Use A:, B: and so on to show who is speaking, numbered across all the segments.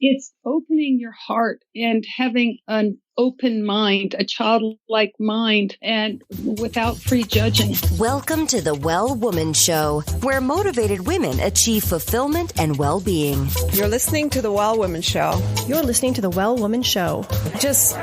A: It's opening your heart and having an open mind, a childlike mind, and without prejudging.
B: Welcome to the Well Woman Show, where motivated women achieve fulfillment and well-being.
C: You're listening to the Well Woman Show.
D: You're listening to the Well Woman Show.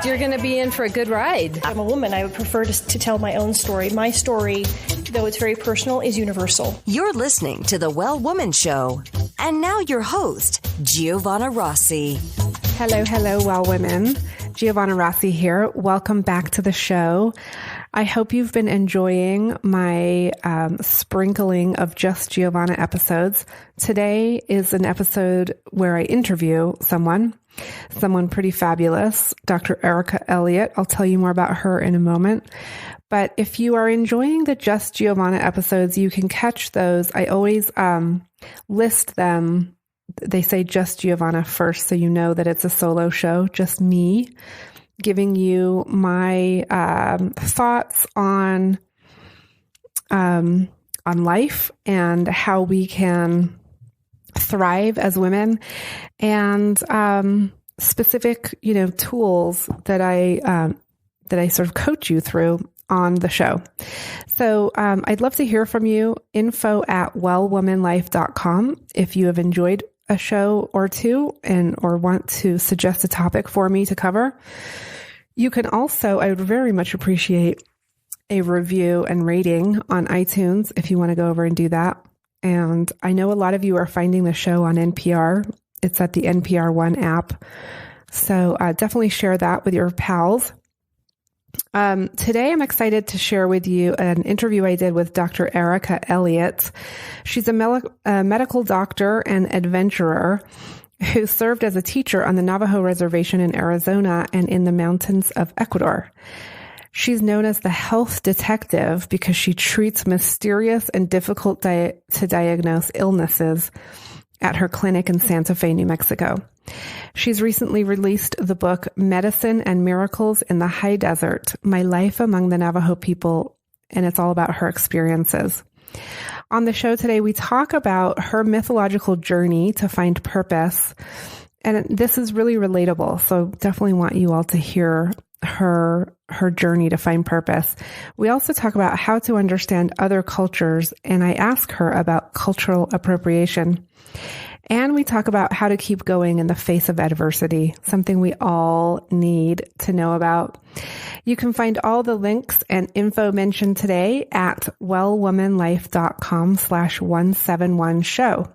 E: You're going to be in for a good ride.
D: I'm a woman. I would prefer to tell my own story. My story, though it's very personal, is universal.
B: You're listening to the Well Woman Show. And now your host, Giovanna Rossi.
F: Hello, Well Women. Giovanna Rossi here. Welcome back to the show. I hope you've been enjoying my sprinkling of Just Giovanna episodes. Today is an episode where I interview someone pretty fabulous, Dr. Erica Elliott. I'll tell you more about her in a moment. But if you are enjoying the Just Giovanna episodes, you can catch those. I always list them. They say Just Giovanna first, so you know that it's a solo show, just me giving you my thoughts on life and how we can thrive as women, and specific, tools that I sort of coach you through on the show. So I'd love to hear from you. info@wellwomanlife.com if you have enjoyed a show or two or want to suggest a topic for me to cover. You can also, I would very much appreciate a review and rating on iTunes if you want to go over and do that. And I know a lot of you are finding the show on NPR. It's at the NPR One app. So definitely share that with your pals. Today, I'm excited to share with you an interview I did with Dr. Erica Elliott. She's a medical doctor and adventurer who served as a teacher on the Navajo Reservation in Arizona and in the mountains of Ecuador. She's known as the health detective because she treats mysterious and difficult to diagnose illnesses at her clinic in Santa Fe, New Mexico. She's recently released the book Medicine and Miracles in the High Desert, My Life Among the Navajo People, and it's all about her experiences. On the show today, we talk about her mythological journey to find purpose, and this is really relatable, so definitely want you all to hear her journey to find purpose. We also talk about how to understand other cultures, and I ask her about cultural appropriation. And we talk about how to keep going in the face of adversity, something we all need to know about. You can find all the links and info mentioned today at wellwomanlife.com/171show.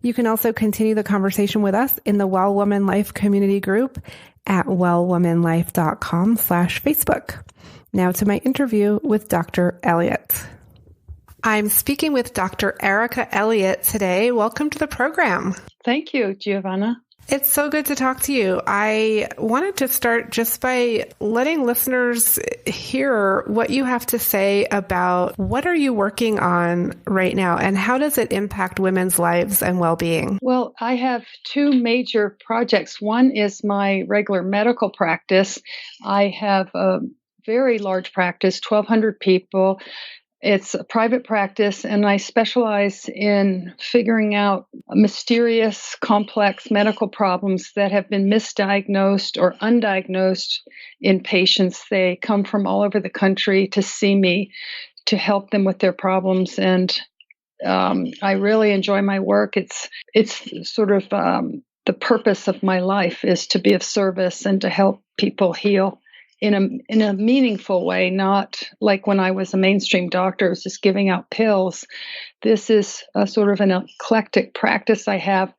F: You can also continue the conversation with us in the Well Woman Life community group at wellwomanlife.com/Facebook. Now to my interview with Dr. Elliott. I'm speaking with Dr. Erica Elliott today. Welcome to the program.
A: Thank you, Giovanna.
F: It's so good to talk to you. I wanted to start just by letting listeners hear what you have to say about what are you working on right now and how does it impact women's lives and well-being?
A: Well, I have two major projects. One is my regular medical practice. I have a very large practice, 1,200 people. It's a private practice, and I specialize in figuring out mysterious, complex medical problems that have been misdiagnosed or undiagnosed in patients. They come from all over the country to see me to help them with their problems, and I really enjoy my work. It's sort of the purpose of my life is to be of service and to help people heal in a meaningful way, not like when I was a mainstream doctor, I was just giving out pills. This is a sort of an eclectic practice I have.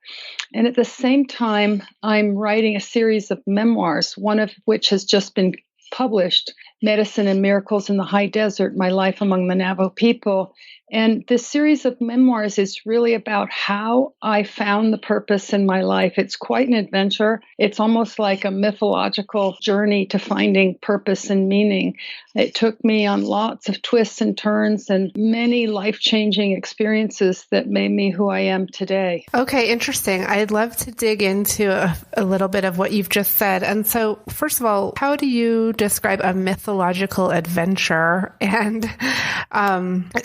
A: And at the same time, I'm writing a series of memoirs, one of which has just been published, Medicine and Miracles in the High Desert, My Life Among the Navajo People. And this series of memoirs is really about how I found the purpose in my life. It's quite an adventure. It's almost like a mythological journey to finding purpose and meaning. It took me on lots of twists and turns and many life-changing experiences that made me who I am today.
F: Okay, interesting. I'd love to dig into a little bit of what you've just said. And so, first of all, how do you describe a mythological mythological adventure. And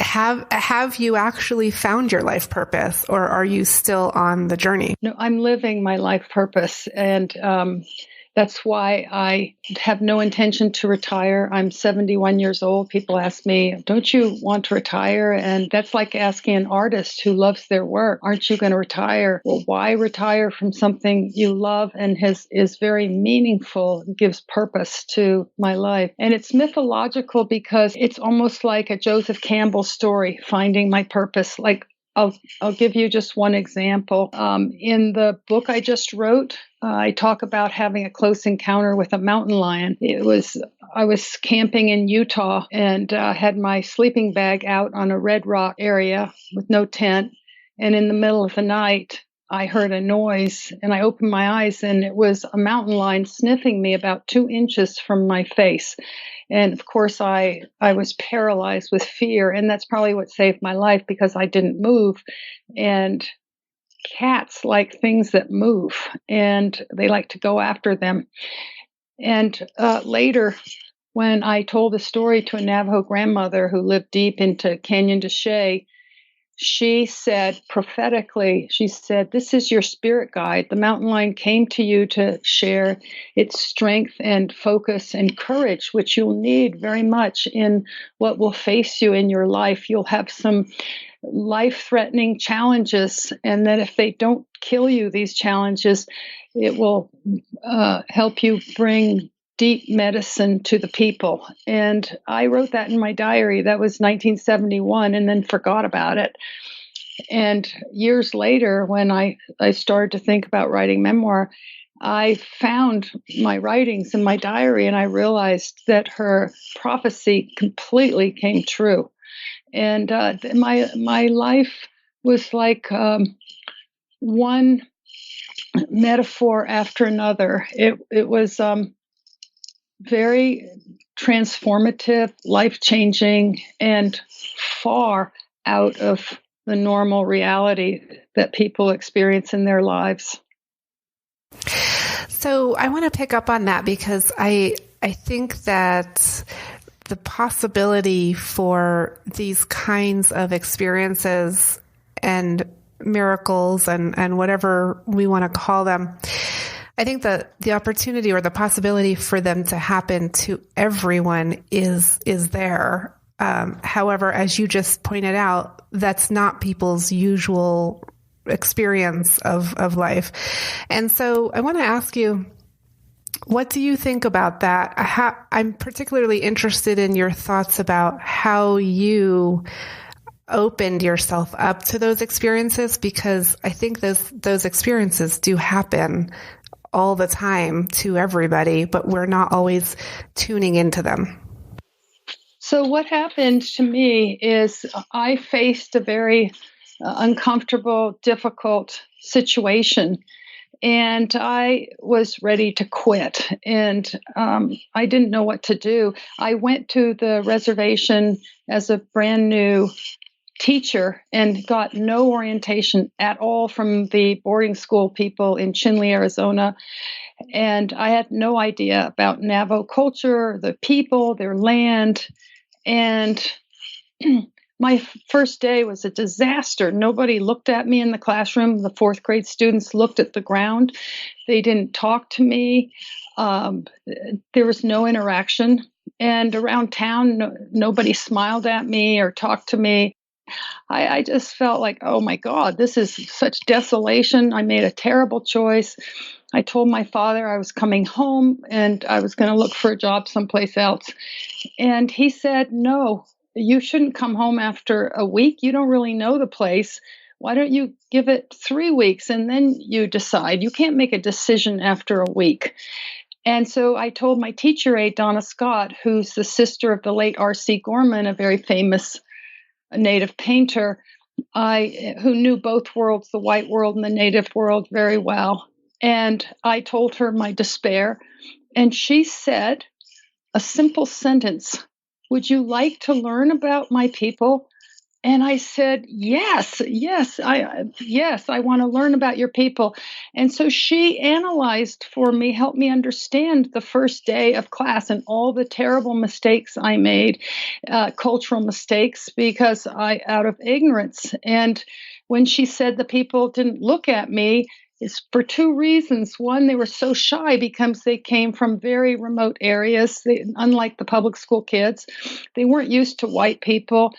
F: have you actually found your life purpose, or are you still on the journey?
A: No, I'm living my life purpose. And that's why I have no intention to retire. I'm 71 years old. People ask me, don't you want to retire? And that's like asking an artist who loves their work, aren't you going to retire? Well, why retire from something you love and is very meaningful, gives purpose to my life? And it's mythological because it's almost like a Joseph Campbell story, finding my purpose. Like, I'll give you just one example. In the book I just wrote, I talk about having a close encounter with a mountain lion. I was camping in Utah and had my sleeping bag out on a red rock area with no tent. And in the middle of the night, I heard a noise and I opened my eyes and it was a mountain lion sniffing me about 2 inches from my face. And of course, I was paralyzed with fear. And that's probably what saved my life because I didn't move. And cats like things that move and they like to go after them. And later, when I told the story to a Navajo grandmother who lived deep into Canyon de Chelly, she said prophetically, she said, this is your spirit guide. The mountain lion came to you to share its strength and focus and courage, which you'll need very much in what will face you in your life. You'll have some life-threatening challenges, and that if they don't kill you, these challenges, it will help you bring deep medicine to the people. And I wrote that in my diary. That was 1971, and then forgot about it. And years later, when I started to think about writing memoir, I found my writings in my diary, and I realized that her prophecy completely came true. And my life was like one metaphor after another. It was very transformative, life-changing, and far out of the normal reality that people experience in their lives.
F: So I want to pick up on that because I think that the possibility for these kinds of experiences and miracles and whatever we want to call them, I think that the opportunity or the possibility for them to happen to everyone is there. However, as you just pointed out, that's not people's usual experience of life. And so I want to ask you, what do you think about that? I'm particularly interested in your thoughts about how you opened yourself up to those experiences, because I think those experiences do happen all the time to everybody, but we're not always tuning into them.
A: So what happened to me is I faced a very uncomfortable, difficult situation, and I was ready to quit, and I didn't know what to do. I went to the reservation as a brand new teacher and got no orientation at all from the boarding school people in Chinle, Arizona. And I had no idea about Navajo culture, the people, their land. And my first day was a disaster. Nobody looked at me in the classroom. The fourth grade students looked at the ground. They didn't talk to me. There was no interaction. And around town, nobody smiled at me or talked to me. I just felt like, oh my God, this is such desolation. I made a terrible choice. I told my father I was coming home and I was going to look for a job someplace else. And he said, no, you shouldn't come home after a week. You don't really know the place. Why don't you give it 3 weeks and then you decide? You can't make a decision after a week. And so I told my teacher aide, Donna Scott, who's the sister of the late R.C. Gorman, a very famous Native painter, who knew both worlds, the white world and the Native world, very well. And I told her my despair. And she said a simple sentence: would you like to learn about my people? And I said, yes, I want to learn about your people. And so she analyzed for me, helped me understand the first day of class and all the terrible mistakes I made, cultural mistakes, because out of ignorance. And when she said the people didn't look at me, it's for two reasons. One, they were so shy because they came from very remote areas. Unlike the public school kids, they weren't used to white people.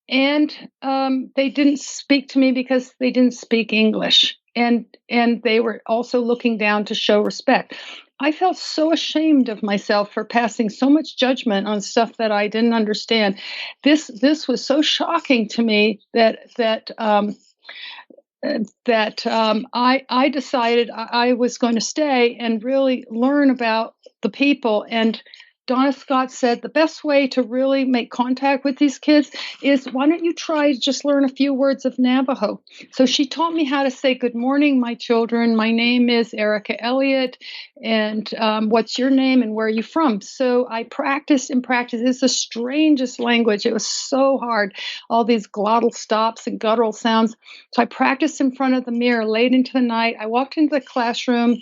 A: And they didn't speak to me because they didn't speak English. And they were also looking down to show respect. I felt so ashamed of myself for passing so much judgment on stuff that I didn't understand. This was so shocking to me that I decided I was going to stay and really learn about the people. And Donna Scott said the best way to really make contact with these kids is, why don't you try to just learn a few words of Navajo? So she taught me how to say, good morning, my children. My name is Erica Elliott. And what's your name and where are you from? So I practiced and practiced. It's the strangest language. It was so hard. All these glottal stops and guttural sounds. So I practiced in front of the mirror late into the night. I walked into the classroom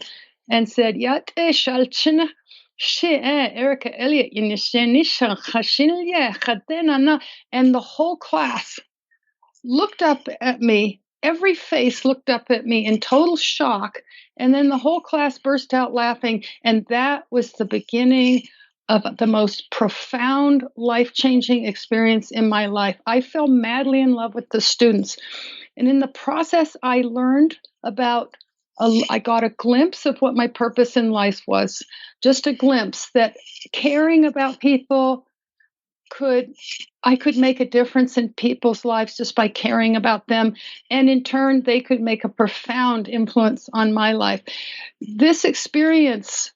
A: and said, Yate shalchina. Erica Elliott, and the whole class looked up at me. Every face looked up at me in total shock. And then the whole class burst out laughing. And that was the beginning of the most profound, life-changing experience in my life. I fell madly in love with the students. And in the process, I learned about I got a glimpse of what my purpose in life was, just a glimpse that caring about people I could make a difference in people's lives just by caring about them. And in turn, they could make a profound influence on my life. This experience,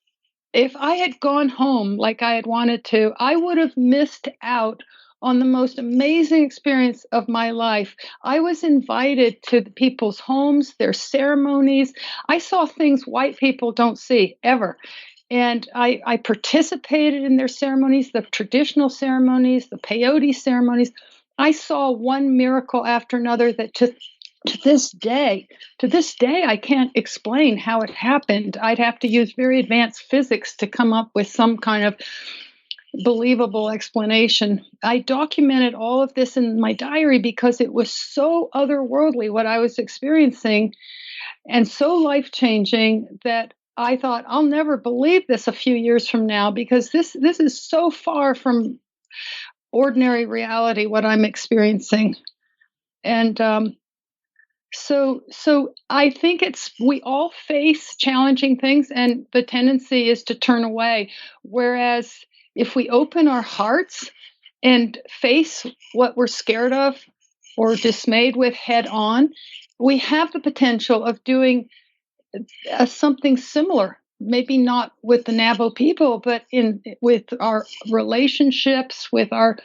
A: if I had gone home like I had wanted to, I would have missed out on the most amazing experience of my life. I was invited to the people's homes, their ceremonies. I saw things white people don't see ever. And I participated in their ceremonies, the traditional ceremonies, the peyote ceremonies. I saw one miracle after another that to this day, I can't explain how it happened. I'd have to use very advanced physics to come up with some kind of believable explanation. I documented all of this in my diary because it was so otherworldly what I was experiencing and so life-changing that I thought, I'll never believe this a few years from now, because this is so far from ordinary reality, what I'm experiencing. And so I think we all face challenging things, and the tendency is to turn away. Whereas if we open our hearts and face what we're scared of or dismayed with head on, we have the potential of doing something similar. Maybe not with the Navajo people, but with our relationships, with our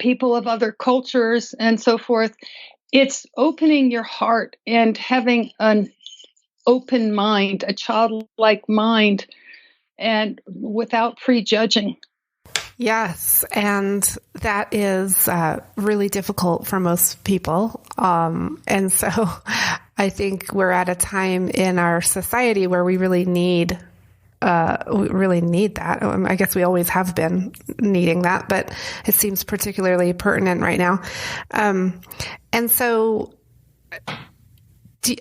A: people of other cultures and so forth. It's opening your heart and having an open mind, a childlike mind, and without prejudging.
F: Yes, and that is really difficult for most people. And so I think we're at a time in our society where we really need that. I guess we always have been needing that, but it seems particularly pertinent right now. And so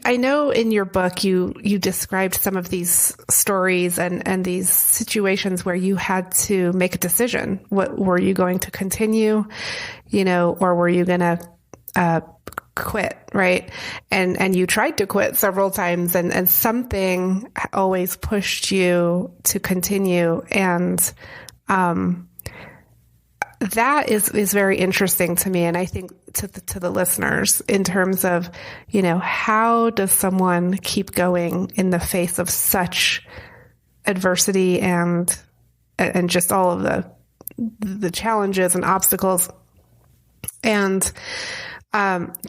F: I know in your book, you described some of these stories and these situations where you had to make a decision. What were you going to continue, or were you going to quit, right? And you tried to quit several times, and something always pushed you to continue. And that is very interesting to me. And I think to the listeners, in terms of, how does someone keep going in the face of such adversity and just all of the challenges and obstacles. And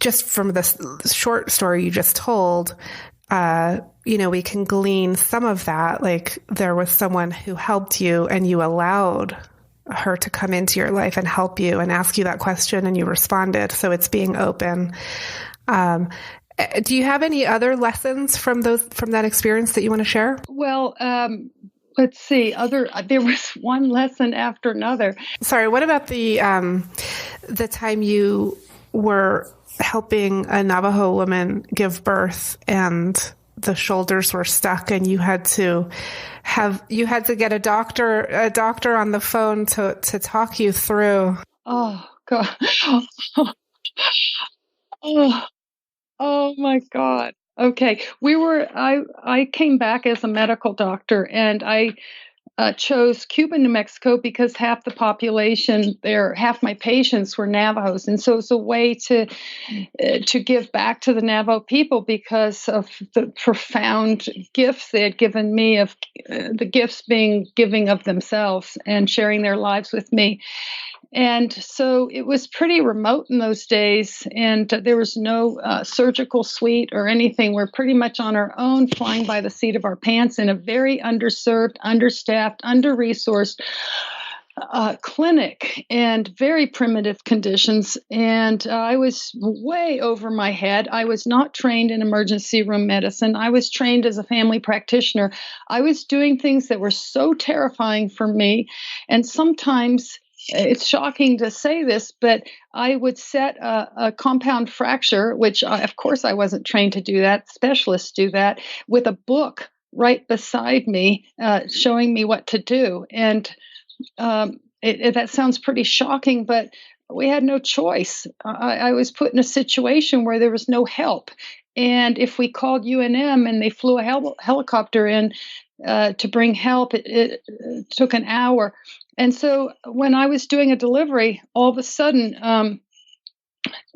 F: just from the short story you just told, we can glean some of that. Like, there was someone who helped you and you allowed her to come into your life and help you and ask you that question, and you responded. So it's being open. Do you have any other lessons from that experience that you want to share?
A: Well, let's see. There was one lesson after another.
F: Sorry, what about the time you were helping a Navajo woman give birth and the shoulders were stuck, and you had to get a doctor on the phone to talk you through?
A: Oh God. Oh my God. Okay. I came back as a medical doctor, and I chose Cuba, New Mexico, because half the population there, half my patients were Navajos. And so it's a way to give back to the Navajo people because of the profound gifts they had given me, of the gifts being giving of themselves and sharing their lives with me. And so it was pretty remote in those days, and there was no surgical suite or anything. We're pretty much on our own, flying by the seat of our pants in a very underserved, understaffed, under-resourced clinic, and very primitive conditions. And I was way over my head. I was not trained in emergency room medicine. I was trained as a family practitioner. I was doing things that were so terrifying for me, and sometimes it's shocking to say this, but I would set a compound fracture, which of course I wasn't trained to do that. Specialists do that, with a book right beside me, showing me what to do. And that sounds pretty shocking, but we had no choice. I was put in a situation where there was no help. And if we called UNM and they flew a helicopter in to bring help, it took an hour. And so when I was doing a delivery, all of a sudden,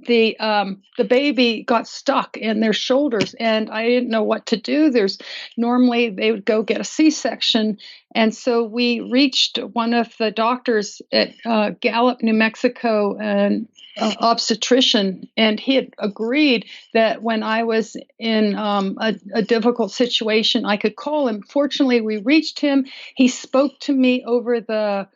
A: the baby got stuck in their shoulders, and I didn't know what to do. Normally they would go get a C-section. And so we reached one of the doctors at Gallup, New Mexico, an obstetrician, and he had agreed that when I was in a difficult situation, I could call him. Fortunately, we reached him. He spoke to me over the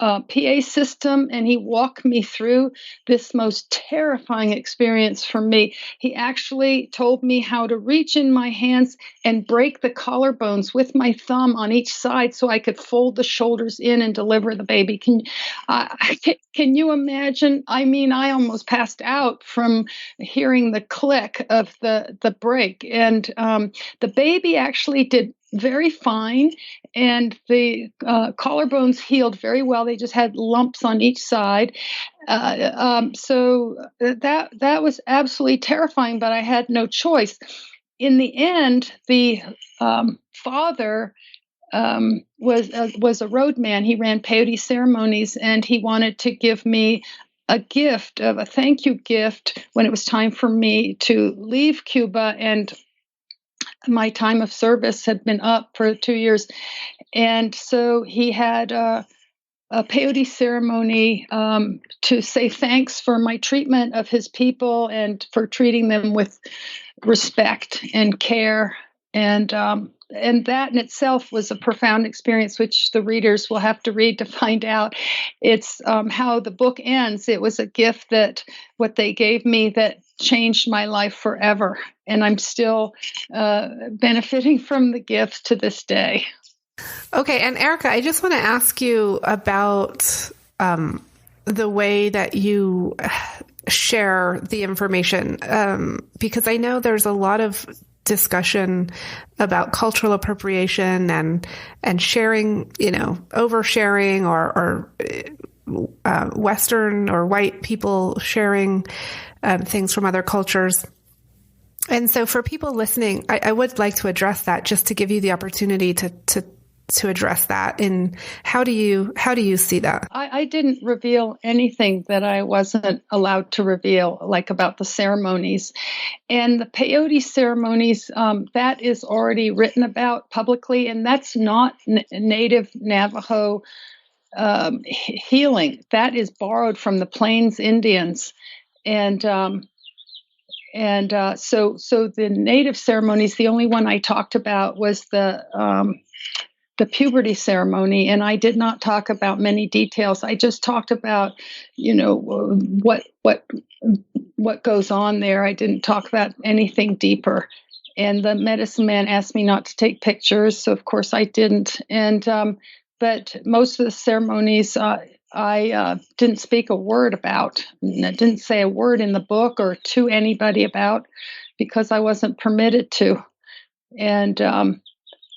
A: PA system, and he walked me through this most terrifying experience for me. He actually told me how to reach in my hands and break the collarbones with my thumb on each side so I could fold the shoulders in and deliver the baby. Can you imagine? I mean, I almost passed out from hearing the click of the break. And the baby actually did very fine, and the collarbones healed very well. They just had lumps on each side. So that was absolutely terrifying, but I had no choice. In the end, the father was a roadman. He ran peyote ceremonies, and he wanted to give me a thank you gift when it was time for me to leave Cuba. And my time of service had been up for 2 years. And so he had a peyote ceremony to say thanks for my treatment of his people and for treating them with respect and care. And that in itself was a profound experience, which the readers will have to read to find out. It's how the book ends. It was a gift what they gave me that changed my life forever. And I'm still benefiting from the gift to this day.
F: Okay. And Erica, I just want to ask you about the way that you share the information, because I know there's a lot of discussion about cultural appropriation and sharing, oversharing or Western or white people sharing things from other cultures. And so for people listening, I would like to address that, just to give you the opportunity to address that. And how do you see that?
A: I didn't reveal anything that I wasn't allowed to reveal, like about the ceremonies. And the peyote ceremonies, that is already written about publicly, and that's not native Navajo healing. That is borrowed from the Plains Indians. And so the native ceremonies, the only one I talked about was the the puberty ceremony, and I did not talk about many details. I just talked about, what goes on there. I didn't talk about anything deeper. And the medicine man asked me not to take pictures, so of course I didn't. And but most of the ceremonies I didn't speak a word about. I didn't say a word in the book or to anybody about, because I wasn't permitted to. And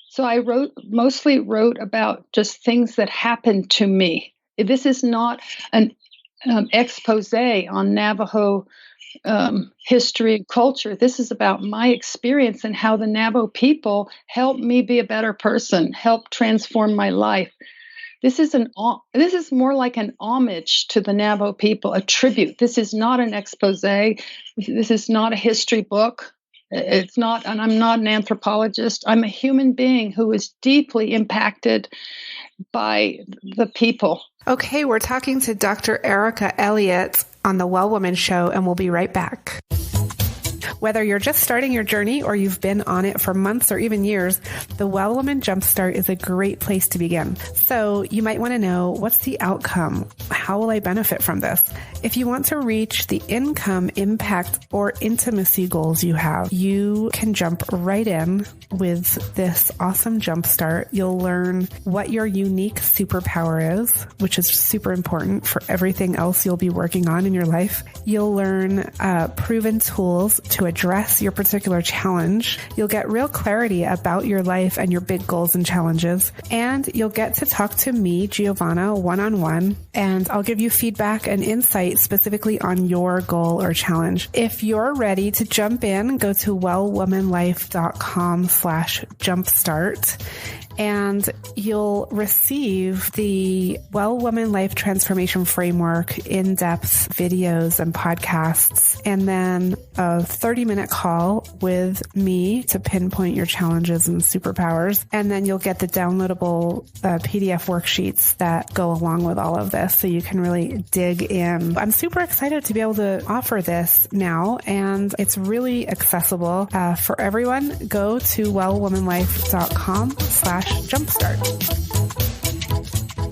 A: so I mostly wrote about just things that happened to me. This is not an expose on Navajo history and culture. This is about my experience and how the Navajo people helped me be a better person, helped transform my life. This is more like an homage to the Navajo people, a tribute. This is not an expose. This is not a history book. It's not, and I'm not an anthropologist. I'm a human being who is deeply impacted by the people.
F: Okay, we're talking to Dr. Erica Elliott on the Well Woman Show, and we'll be right back. Whether you're just starting your journey or you've been on it for months or even years, the Well Woman Jumpstart is a great place to begin. So you might want to know, what's the outcome? How will I benefit from this? If you want to reach the income, impact, or intimacy goals you have, you can jump right in with this awesome jumpstart. You'll learn what your unique superpower is, which is super important for everything else you'll be working on in your life. You'll learn proven tools to address your particular challenge. You'll get real clarity about your life and your big goals and challenges. And you'll get to talk to me, Giovanna, one-on-one, and I'll give you feedback and insight specifically on your goal or challenge. If you're ready to jump in, go to wellwomanlife.com/jumpstart. And you'll receive the Well Woman Life Transformation Framework, in-depth videos and podcasts, and then a 30-minute call with me to pinpoint your challenges and superpowers. And then you'll get the downloadable PDF worksheets that go along with all of this, so you can really dig in. I'm super excited to be able to offer this now, and it's really accessible for everyone. Go to wellwomanlife.com/jumpstart.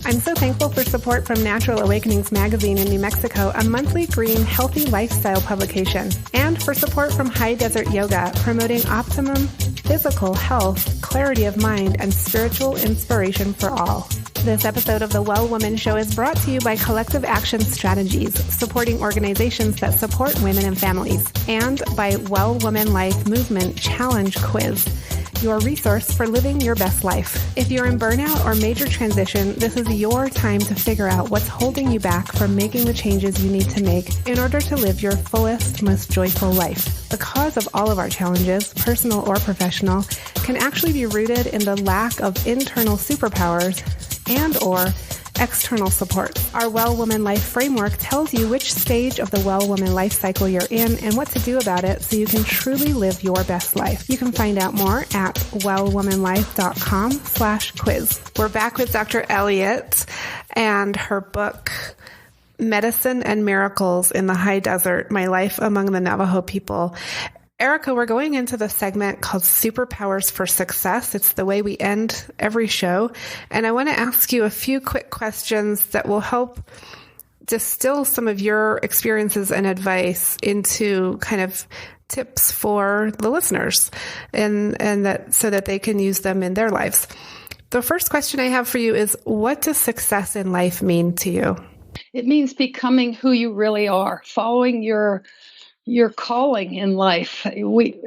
F: I'm so thankful for support from Natural Awakenings Magazine in New Mexico, a monthly green, healthy lifestyle publication, and for support from High Desert Yoga, promoting optimum physical health, clarity of mind, and spiritual inspiration for all. This episode of The Well Woman Show is brought to you by Collective Action Strategies, supporting organizations that support women and families, and by Well Woman Life Movement Challenge Quiz, your resource for living your best life. If you're in burnout or major transition, this is your time to figure out what's holding you back from making the changes you need to make in order to live your fullest, most joyful life. The cause of all of our challenges, personal or professional, can actually be rooted in the lack of internal superpowers and or external support. Our Well Woman Life framework tells you which stage of the Well Woman life cycle you're in and what to do about it so you can truly live your best life. You can find out more at wellwomanlife.com/quiz. We're back with Dr. Elliott and her book, Medicine and Miracles in the High Desert, My Life Among the Navajo People. Erica, we're going into the segment called Superpowers for Success. It's the way we end every show. And I want to ask you a few quick questions that will help distill some of your experiences and advice into kind of tips for the listeners, and that so that they can use them in their lives. The first question I have for you is, what does success in life mean to you?
A: It means becoming who you really are, following your calling in life.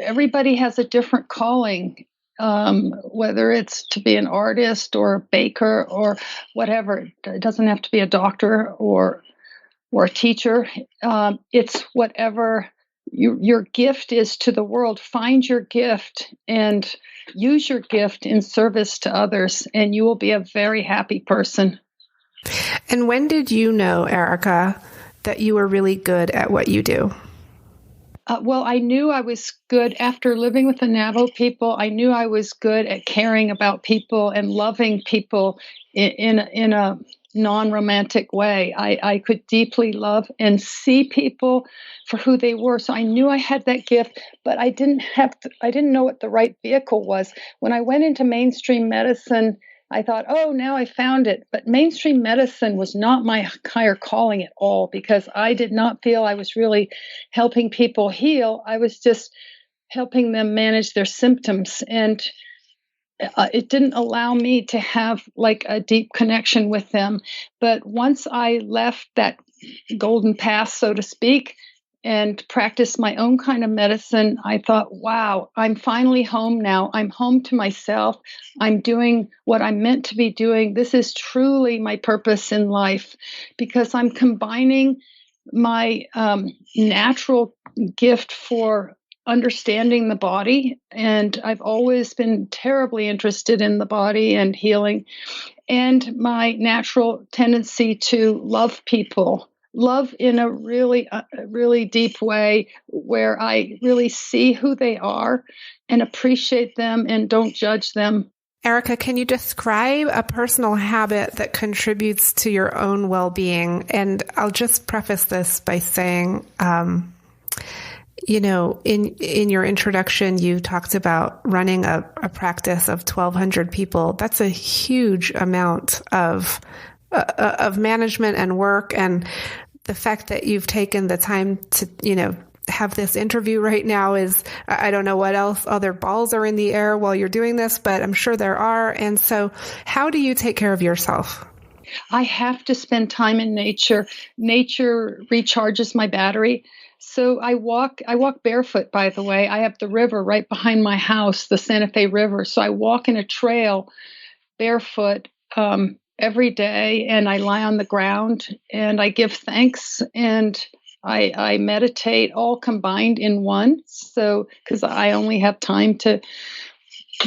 A: Everybody has a different calling, whether it's to be an artist or a baker or whatever. It doesn't have to be a doctor or a teacher. It's whatever your gift is to the world. Find your gift and use your gift in service to others, and you will be a very happy person.
F: And when did you know, Erica, that you were really good at what you do?
A: Well, I knew I was good after living with the Navajo people. I knew I was good at caring about people and loving people in a non-romantic way. I could deeply love and see people for who they were. So I knew I had that gift, but I didn't know what the right vehicle was. When I went into mainstream medicine I thought, oh, now I found it. But mainstream medicine was not my higher calling at all, because I did not feel I was really helping people heal. I was just helping them manage their symptoms. And it didn't allow me to have like a deep connection with them. But once I left that golden path, so to speak, and practiced my own kind of medicine, I thought, wow, I'm finally home now. I'm home to myself. I'm doing what I'm meant to be doing. This is truly my purpose in life, because I'm combining my natural gift for understanding the body. And I've always been terribly interested in the body and healing, and my natural tendency to love people. Love in a really, really deep way, where I really see who they are and appreciate them and don't judge them.
F: Erica, can you describe a personal habit that contributes to your own well-being? And I'll just preface this by saying, in your introduction, you talked about running a practice of 1,200 people. That's a huge amount of management and work, and the fact that you've taken the time to, have this interview right now is, I don't know what else other balls are in the air while you're doing this, but I'm sure there are. And so how do you take care of yourself?
A: I have to spend time in nature. Nature recharges my battery. So I walk barefoot, by the way. I have the river right behind my house, the Santa Fe River. So I walk in a trail barefoot every day, and I lie on the ground and I give thanks, and I meditate, all combined in one. So, because I only have time to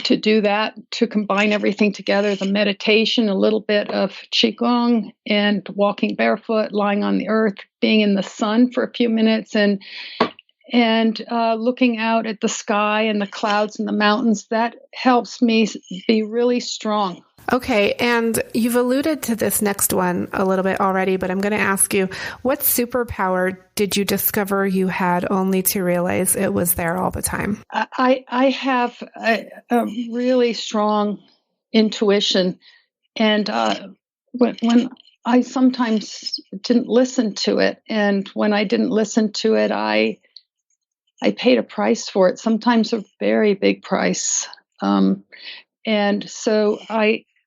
A: do that, to combine everything together, the meditation, a little bit of Qigong, and walking barefoot, lying on the earth, being in the sun for a few minutes, and looking out at the sky and the clouds and the mountains. That helps me be really strong.
F: Okay. And you've alluded to this next one a little bit already, but I'm going to ask you, what superpower did you discover you had only to realize it was there all the time?
A: I have a really strong intuition. And when I sometimes didn't listen to it, and when I didn't listen to it, I paid a price for it, sometimes a very big price. And so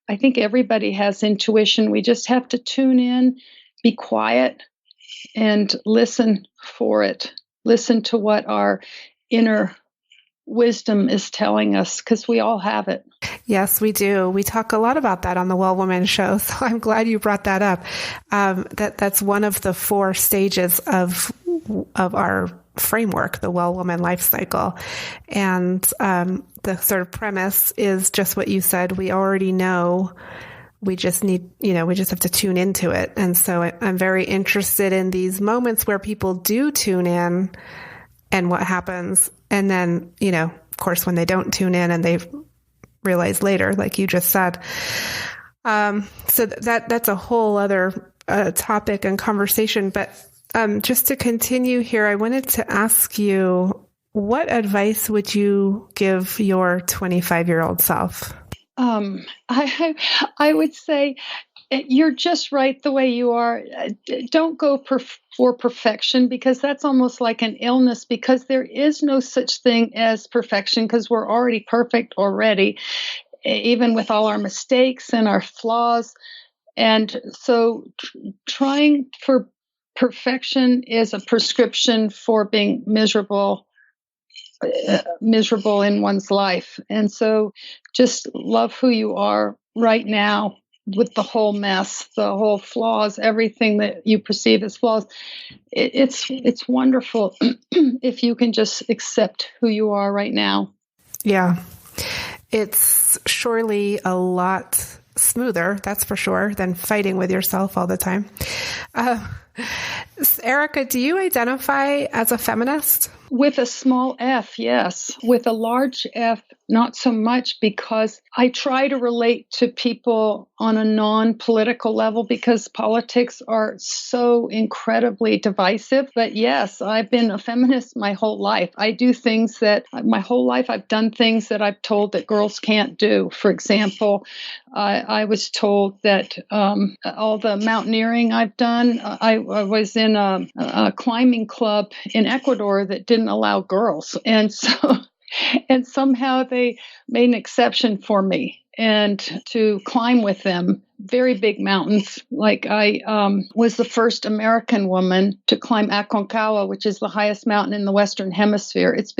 A: I think everybody has intuition. We just have to tune in, be quiet, and listen for it. Listen to what our inner wisdom is telling us, because we all have it.
F: Yes, we do. We talk a lot about that on the Well Woman Show, so I'm glad you brought that up. That's one of the 4 stages of our framework, the Well Woman life cycle. And the sort of premise is just what you said. We already know. We just need, we just have to tune into it. And so I'm very interested in these moments where people do tune in and what happens. And then, of course, when they don't tune in and they realize later, like you just said. So that's a whole other topic and conversation. But just to continue here, I wanted to ask you, what advice would you give your 25-year-old self?
A: I would say you're just right the way you are. Don't go for perfection, because that's almost like an illness, because there is no such thing as perfection, because we're already perfect already, even with all our mistakes and our flaws. And so trying for perfection is a prescription for being miserable in one's life. And so just love who you are right now, with the whole mess, the whole flaws, everything that you perceive as flaws. It's wonderful if you can just accept who you are right now.
F: Yeah. It's surely a lot smoother, that's for sure, than fighting with yourself all the time. Erica, do you identify as a feminist?
A: With a small f, yes. With a large F, not so much, because I try to relate to people on a non-political level because politics are so incredibly divisive. But yes, I've been a feminist my whole life. I do things that my whole life I've done things that I've told that girls can't do. For example, I was told that all the mountaineering I've done, I was in a climbing club in Ecuador that didn't allow girls. And somehow they made an exception for me and to climb with them very big mountains. Like I was the first American woman to climb Aconcagua, which is the highest mountain in the Western Hemisphere. It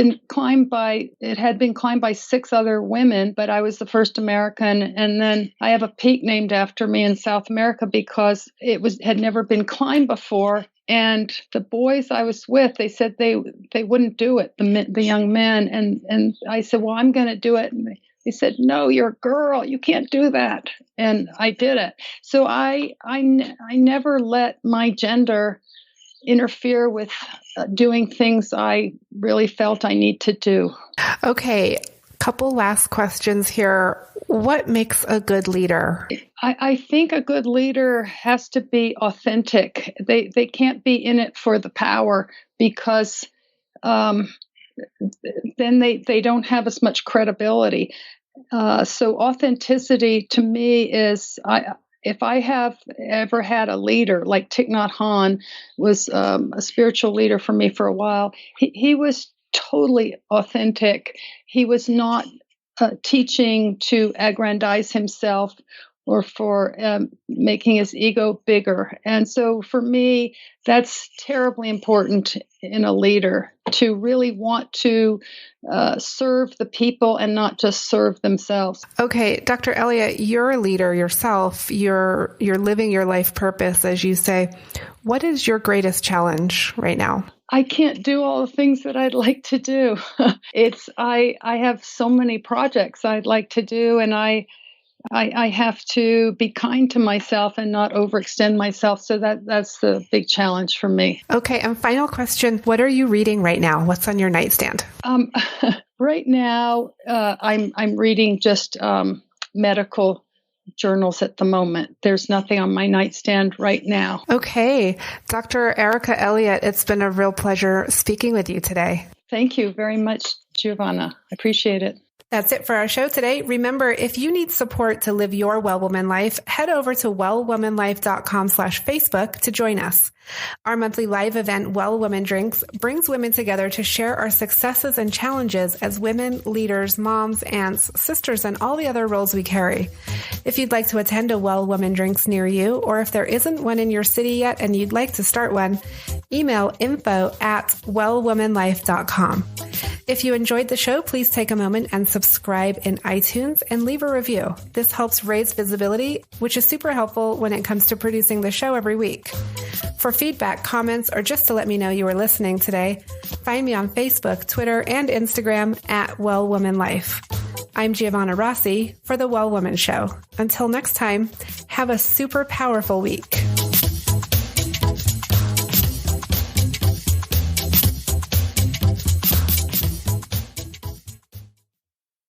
A: had been climbed by 6 other women, but I was the first American. And then I have a peak named after me in South America because had never been climbed before. And the boys I was with, they said they wouldn't do it, the young men. And I said, well, I'm going to do it. And they said, no, you're a girl. You can't do that. And I did it. So I never let my gender interfere with doing things I really felt I need to do.
F: Okay. Couple last questions here. What makes a good leader?
A: I think a good leader has to be authentic. They can't be in it for the power because then they don't have as much credibility. So authenticity to me is, if I have ever had a leader, like Thich Nhat Hanh was a spiritual leader for me for a while, he was totally authentic. He was not teaching to aggrandize himself or for making his ego bigger. And so for me, that's terribly important in a leader, to really want to serve the people and not just serve themselves.
F: Okay, Dr. Elliott, you're a leader yourself. You're living your life purpose, as you say. What is your greatest challenge right now?
A: I can't do all the things that I'd like to do. I have so many projects I'd like to do, and I have to be kind to myself and not overextend myself. So that's the big challenge for me.
F: Okay. And final question. What are you reading right now? What's on your nightstand?
A: Right now, I'm reading just medical journals at the moment. There's nothing on my nightstand right now.
F: Okay. Dr. Erica Elliott, it's been a real pleasure speaking with you today.
A: Thank you very much, Giovanna. I appreciate it.
F: That's it for our show today. Remember, if you need support to live your Well Woman life, head over to wellwomanlife.com/Facebook to join us. Our monthly live event, Well Woman Drinks, brings women together to share our successes and challenges as women, leaders, moms, aunts, sisters, and all the other roles we carry. If you'd like to attend a Well Woman Drinks near you, or if there isn't one in your city yet and you'd like to start one, email info@wellwomanlife.com. If you enjoyed the show, please take a moment and subscribe in iTunes and leave a review. This helps raise visibility, which is super helpful when it comes to producing the show every week. For feedback, comments, or just to let me know you were listening today, find me on Facebook, Twitter, and Instagram @WellWomanLife. I'm Giovanna Rossi for The Well Woman Show. Until next time, have a super powerful week.